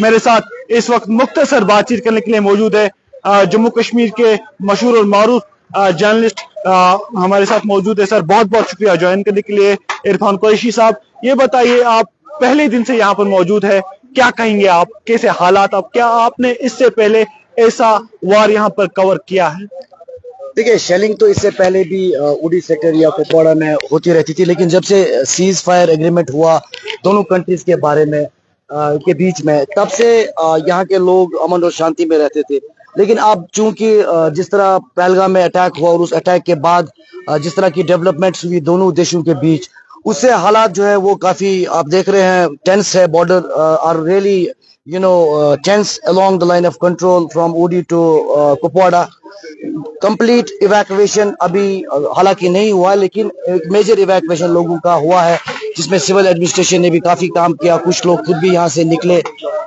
मेरे साथ इस वक्त मुख्तसर बातचीत करने के लिए मौजूद है जम्मू कश्मीर के मशहूर और मारूफ जर्नलिस्ट हमारे साथ मौजूद है। सर बहुत बहुत शुक्रिया ज्वाइन करने के लिए। इरफान कुरैशी साहब, ये बताइए, आप पहले दिन से यहाँ पर मौजूद है, क्या कहेंगे आप, कैसे हालात, आप क्या आपने इससे पहले ऐसा वार यहाँ पर कवर किया है? देखिए, शेलिंग तो इससे पहले भी उड़ी सेक्टर या कुपवाड़ा में होती रहती थी, लेकिन जब से सीज फायर एग्रीमेंट हुआ दोनों कंट्रीज के बारे में के बीच में, तब से यहाँ के लोग अमन और शांति में रहते थे। लेकिन अब चूंकि जिस तरह पहलगाम में अटैक हुआ और उस अटैक के बाद जिस तरह की डेवलपमेंट्स हुई दोनों देशों के बीच, उससे हालात जो है वो काफी आप देख रहे हैं टेंस है। Border are really tense along the line of control from Udi to Kupwada. Complete evacuation अभी हालांकि नहीं हुआ, लेकिन एक मेजर इवैक्यूएशन लोगों का हुआ है, जिसमें सिविल एडमिनिस्ट्रेशन ने भी काफी काम किया, कुछ लोग खुद भी यहाँ से निकले।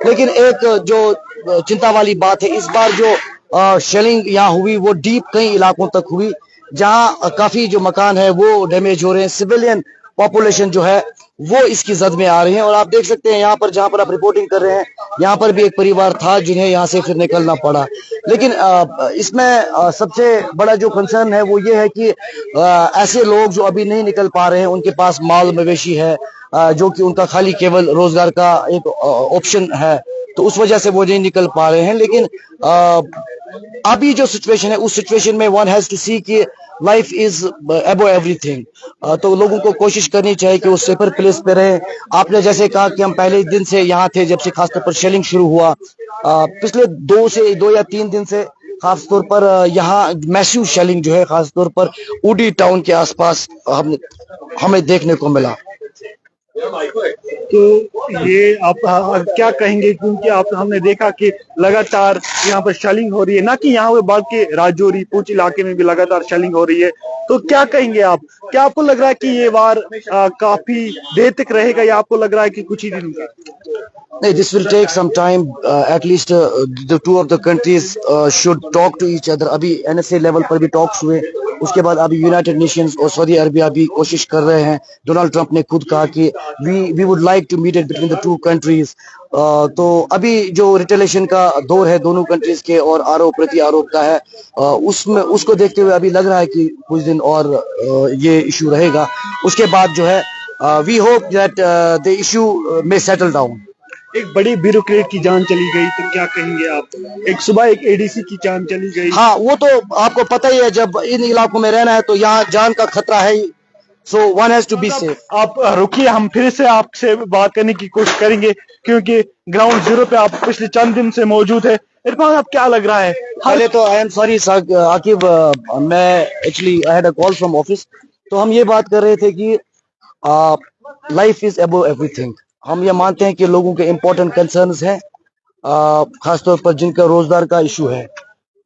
लेकिन एक जो चिंता वाली बात है, इस बार जो शेलिंग यहाँ हुई वो डीप कई इलाकों तक हुई, जहाँ काफी जो मकान है वो डैमेज हो रहे हैं। सिविलियन पॉपुलेशन जो है वो इसकी जद में आ रहे हैं। और आप देख सकते हैं यहाँ पर जहाँ पर आप रिपोर्टिंग कर रहे हैं, यहाँ पर भी एक परिवार था जिन्हें यहाँ से फिर निकलना पड़ा। लेकिन इसमें सबसे बड़ा जो कंसर्न है वो ये है कि ऐसे लोग जो अभी नहीं निकल पा रहे हैं, उनके पास माल मवेशी है, जो कि उनका खाली केवल रोजगार का एक ऑप्शन है, तो उस वजह से वो नहीं निकल पा रहे हैं। लेकिन अभी जो सिचुएशन है, उस सिचुएशन में वन हैज टू सी कि लाइफ इज अबव एवरीथिंग। तो लोगों को कोशिश करनी चाहिए कि वो सेफर प्लेस पे रहे। आपने जैसे कहा कि हम पहले दिन से यहाँ थे, जब से खासतौर पर शेलिंग शुरू हुआ, पिछले 2 या 3 दिन से खासतौर पर यहाँ मैसिव शेलिंग जो है खासतौर पर उडी टाउन के आसपास हमें देखने को मिला। तो ये आप क्या कहेंगे, क्योंकि हमने देखा कि लगातार यहाँ पर शेलिंग हो रही है, ना कि यहाँ पे बात के राजौरी पूंछ इलाके में भी लगातार शेलिंग हो रही है, तो क्या कहेंगे आप? क्या आपको लग रहा है कि ये वार काफी देर तक रहेगा, या आपको लग रहा है कि कुछ ही दिन का? नहीं, this will take some time. At least the two of the countries should talk to each other. अभी NSA लेवल पर भी टॉक्स हुए, उसके बाद अभी यूनाइटेड नेशंस और सऊदी अरबिया भी कोशिश कर रहे हैं। डोनाल्ड ट्रंप ने खुद कहा कि we would like to meet it between the two countries. तो अभी जो रिटेलेशन का दौर है दोनों कंट्रीज के और आरोप प्रति आरोप का है, उसमें उसको देखते हुए अभी लग रहा है कि कुछ दिन और ये इशू रहेगा। उसके बाद जो है we hope that the issue may settle down. एक बड़ी ब्यूरोक्रेट की जान चली गई, तो क्या कहेंगे आप? एक सुबह एक एडीसी की जान चली गई। हाँ, वो तो आपको पता ही है, जब इन इलाकों में रहना है तो यहाँ जान का खतरा है, so one has to be safe. आप रुकिए, हम फिर से आपसे बात करने की कोशिश करेंगे, क्योंकि ग्राउंड जीरो पे आप पिछले चंद दिन से मौजूद है। इरफान, आप क्या लग रहा है? पहले तो आई एम सॉरी आकिब, मैं actually I had a call from office, तो हम ये बात कर रहे थे कि लाइफ इज अबव एवरीथिंग। हम ये मानते हैं कि लोगों के इम्पोर्टेंट कंसर्न्स हैं, खासतौर पर जिनका रोजगार का इशू है,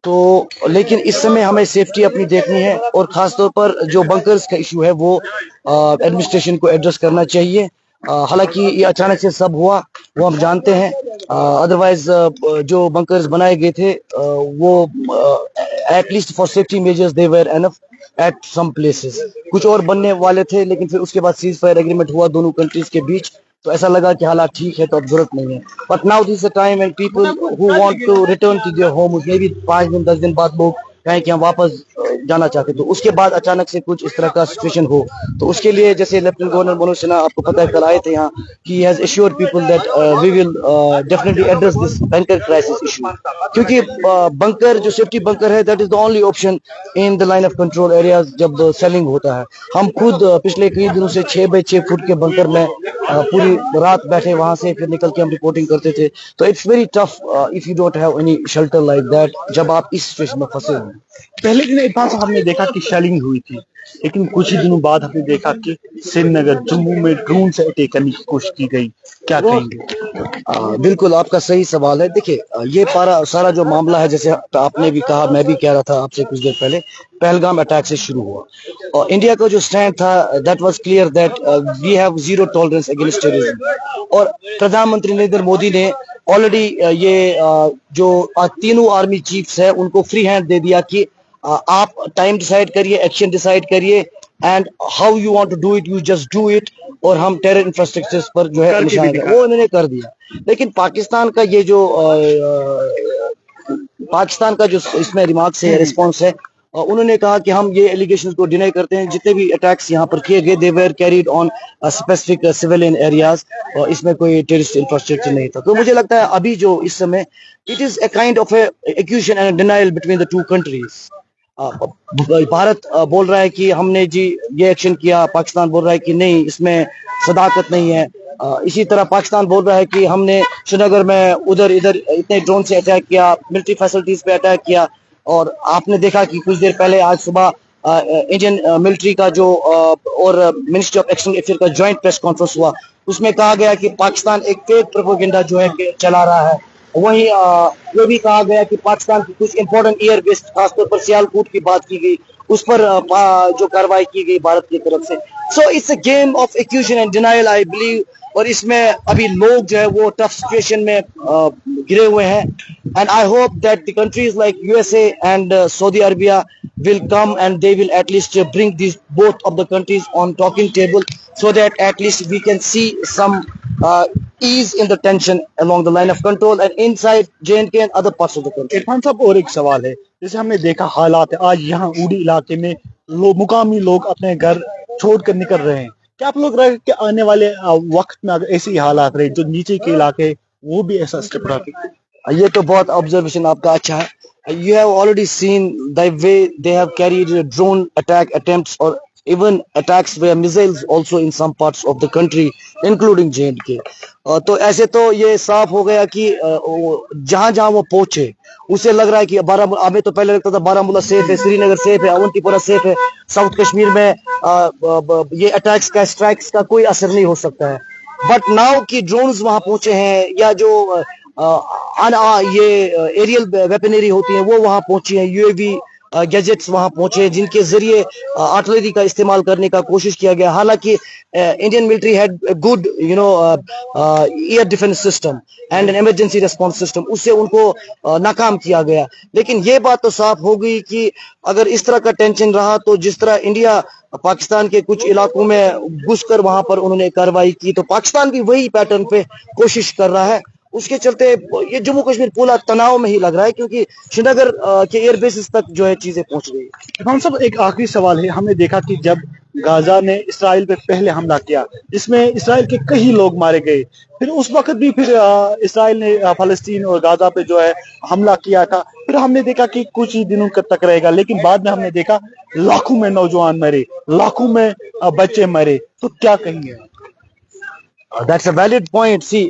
तो लेकिन इस समय हमें सेफ्टी अपनी देखनी है, और खासतौर पर जो बंकर्स का इशू है वो एडमिनिस्ट्रेशन को एड्रेस करना चाहिए। हालांकि ये अचानक से सब हुआ वो हम जानते हैं, अदरवाइज जो बंकर्स बनाए गए थे वो at least for safety measures they were enough at some places. कुछ और बनने वाले थे, लेकिन फिर उसके बाद सीज फायर एग्रीमेंट हुआ दोनों कंट्रीज के बीच, तो ऐसा लगा कि हालात ठीक है तो अब जरूरत नहीं है। But now this a time when people who want to return to their homes, maybe 5 दिन 10 दिन बाद लोग कहें कि हम वापस जाना चाहते, तो उसके बाद अचानक से कुछ इस तरह का सिचुएशन हो, तो उसके लिए जैसे लेफ्टिनेंट गवर्नर मनोज सिन्हा, आपको पता है कल आए थे यहाँ, कि he has assured people that we will definitely address this bunker crisis issue, क्योंकि बंकर जो सेफ्टी बंकर है that is the only option in the line of control areas जब सेलिंग होता है। हम खुद पिछले कई दिनों से 6 बाई 6 फुट के बंकर में पूरी रात बैठे, वहां से फिर निकल के हम रिपोर्टिंग करते थे। तो it's very tough if you don't have any shelter like that, जब आप इस सिचुएशन में फंसे हो। पहले दिन इरफान साहब हमने देखा कि शेलिंग हुई थी, लेकिन कुछ ही दिनों बाद हमने देखा कि श्रीनगर जम्मू में ड्रोन से अटैक करने की कोशिश की गई, क्या कहेंगे? बिल्कुल आपका सही सवाल है। देखिए, ये सारा जो मामला है, जैसे आपने भी कहा, मैं भी कह रहा था आपसे कुछ देर पहले, पहलगाम अटैक से शुरू हुआ, और इंडिया का जो स्टैंड था that was clear that we have zero tolerance against terrorism. और प्रधानमंत्री नरेंद्र मोदी ने ऑलरेडी ये जो तीनों आर्मी चीफ्स है उनको फ्री हैंड दे दिया कि आप टाइम डिसाइड करिए, एक्शन डिसाइड करिए, and how you want to do it, you just do it, اور ہم ٹیرر انفراسٹرکچرز پر جو ہے کر کے بھی نشان دکھا. وہ انہوں نے کر دیا. لیکن پاکستان کا یہ جو پاکستان کا جو اس میں ریمارکس ہے ریسپانس ہے, انہوں نے کہا کہ ہم یہ ایلیگیشنز کو ڈینائی کرتے ہیں. جتنے بھی اٹیکس یہاں پر کیے گئے, they were carried on specific civilian areas, اور اس میں کوئی ٹیررسٹ انفراسٹرکچر نہیں تھا. تو مجھے لگتا ہے ابھی جو اس سمے it is a kind of a accusation and a denial between the two countries. Bharat بول رہا ہے کہ ہم نے جی یہ ایکشن کیا, پاکستان بول رہا ہے کہ نہیں اس میں صداقت نہیں ہے. اسی طرح پاکستان بول رہا ہے کہ ہم نے شری نگر میں ادھر اتنے ڈرون سے اٹیک کیا, ملٹری فیسلٹیز پہ اٹیک کیا. اور آپ نے دیکھا کہ کچھ دیر پہلے آج صبح انڈین ملٹری کا جو اور منسٹری آف ایکسٹرنل افیئر کا جوائنٹ پریس کانفرنس ہوا, اس میں کہا گیا کہ پاکستان ایک فیک پروپیگنڈا جو ہے کہ چلا رہا ہے. وہیں یہ بھی کہا گیا کہ پاکستان کی کچھ امپورٹنٹ ایئر بیس, خاص طور پر سیالکوٹ کی بات کی گئی, اس پر جو کارروائی کی گئی بھارت کی طرف سے. So it's a game of accusation and denial I believe. اور اس میں ابھی لوگ جو ہے وہ ٹف سچویشن میں گرے ہوئے ہیں. And I hope that the countries like USA and Saudi Arabia will come and they will at least bring these both of the countries on talking table, so that at least we can see some ease in the tension along the line of control and inside J&K and other parts of the country. Irfan صاحب اور ایک سوال ہے, جیسے ہم نے دیکھا حالات آج یہاں اوڑی علاقے میں مقامی لوگ اپنے گھر چھوڑ کر نکل رہے ہیں. کیا آپ لوگ رہے کہ آنے والے وقت میں اگر ایسے ہی حالات رہے جو نیچے کے علاقے وہ بھی ایسا اسٹیپ اٹھاتے؟ یہ تو بہت آبزرویشن آپ کا اچھا ہے. You have already seen the way they have carried drone attack attempts or even attacks where missiles also in some parts of the country including J&K. تو ایسے تو یہ صاف ہو گیا کہ جہاں جہاں وہ پہنچے اسے لگ رہا ہے کہ بارہمولہ, ہمیں تو پہلے لگتا تھا بارہمولہ سیف ہے, سری نگر سیف ہے, اونتی پورہ سیف ہے, ساؤتھ کشمیر میں یہ اٹیکس کا اسٹرائکس کا کوئی اثر نہیں ہو سکتا ہے. بٹ ناؤ کی ڈرونز وہاں پہنچے ہیں, یا جو یہ ایریل ویپنری ہوتی ہیں وہ وہاں پہنچی ہیں, UAV گیجٹس وہاں پہنچے ہیں جن کے ذریعے آرٹلری کا استعمال کرنے کا کوشش کیا گیا. حالانکہ Indian military had good air defence system and an emergency response system, اس سے ان کو ناکام کیا گیا. لیکن یہ بات تو صاف ہو گئی کہ اگر اس طرح کا ٹینشن رہا تو جس طرح انڈیا پاکستان کے کچھ علاقوں میں گھس کر وہاں پر انہوں نے کارروائی کی, تو پاکستان بھی وہی پیٹرن پہ کوشش کر رہا ہے. اس کے چلتے یہ جموں کشمیر پورا تناؤ میں ہی لگ رہا ہے, کیونکہ شری نگر کے ایئر بیسز تک جو ہے چیزیں پہنچ گئی. عرفان صاحب ایک آخری سوال ہے, ہم نے دیکھا کہ جب غازہ نے اسرائیل پہ پہلے حملہ کیا جس میں اسرائیل کے کئی لوگ مارے گئے, پھر اس وقت بھی پھر اسرائیل نے فلسطین اور غازہ پہ جو ہے حملہ کیا تھا. پھر ہم نے دیکھا کہ کچھ ہی دنوں تک رہے گا, لیکن بعد میں ہم نے دیکھا لاکھوں میں نوجوان مرے, لاکھوں میں بچے مرے. تو کیا کہیں گے؟ That's a valid point. See,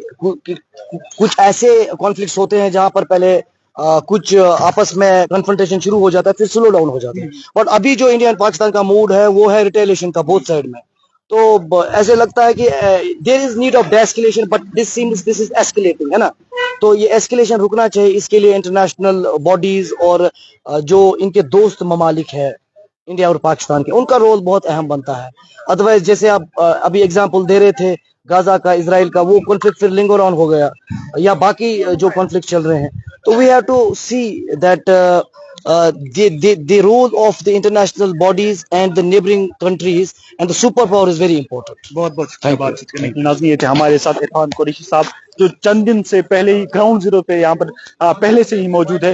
کچھ ایسے کانفلکٹس ہوتے ہیں جہاں پر پہلے کچھ آپس میں کنفرنٹیشن شروع ہو جاتا ہے, پھر سلو ڈاؤن ہو جاتا ہے. بٹ ابھی جو انڈیا اینڈ پاکستان کا موڈ ہے وہ ہے ریٹیلیشن کا بوتھ سائڈ میں. تو ایسے لگتا ہے کہ there is need of de-escalation, but this is escalating, ہے نا. تو یہ ایسکیلیشن رکنا چاہیے. اس کے لیے انٹرنیشنل باڈیز اور جو ان کے دوست ممالک ہے انڈیا اور پاکستان کے, ان کا رول بہت اہم بنتا ہے. ادروائز جیسے آپ ابھی اگزامپل دے رہے تھے غازہ کا, اسرائیل کا, وہ کانفلکٹ پھر لنگر آن ہو گیا, یا باقی جو کانفلکٹ چل رہے ہیں. تو we have to see that the role of the international bodies and the neighboring countries and the superpower is very important. بہت بہت شکریہ بات چیت کرنے کے لیے. ناظرین یہ تھے ہمارے ساتھ عرفان قریشی صاحب جو چند دن سے پہلے ہی گراؤنڈ زیرو پہ یہاں پر پہلے سے ہی موجود ہے.